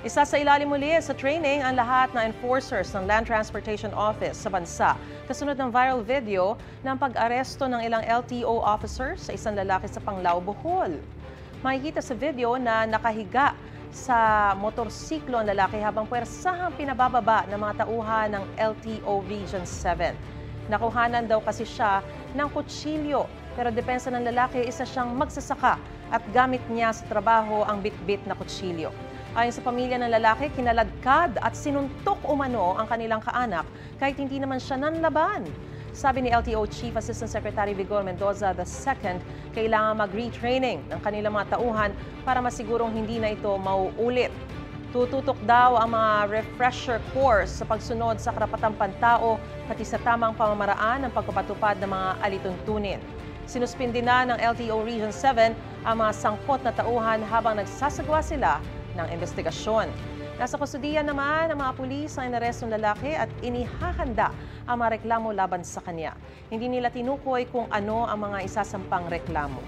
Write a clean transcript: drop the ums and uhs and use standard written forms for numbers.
Isa sa ilalim muli sa training ang lahat ng enforcers ng Land Transportation Office sa bansa. Kasunod ng viral video ng pag-aresto ng ilang LTO officers sa isang lalaki sa Panglao, Bohol. Makikita sa video na nakahiga sa motorsiklo ang lalaki habang puwersahang pinabababa ng mga tauhan ng LTO Region 7. Nakuhanan daw kasi siya ng kutsilyo, pero depensa ng lalaki, isa siyang magsasaka at gamit niya sa trabaho ang bitbit na kutsilyo. Ayon sa pamilya ng lalaki, kinaladkad at sinuntok umano ang kanilang kaanak kahit hindi naman siya nanlaban. Sabi ni LTO Chief Assistant Secretary Vigor Mendoza II, kailangan mag-retraining ng kanilang mga tauhan para masigurong hindi na ito mauulit. Tututok daw ang mga refresher course sa pagsunod sa karapatang pantao pati sa tamang pamamaraan ng pagpapatupad ng mga alituntunin. Sinuspindi na ng LTO Region 7 ang mga sangkot na tauhan habang nagsasagawa sila ng investigasyon. Nasa kustudiya naman ng mga pulis ang inarestong lalaki at inihahanda ang mga reklamo laban sa kanya. Hindi nila tinukoy kung ano ang mga isasampang reklamo.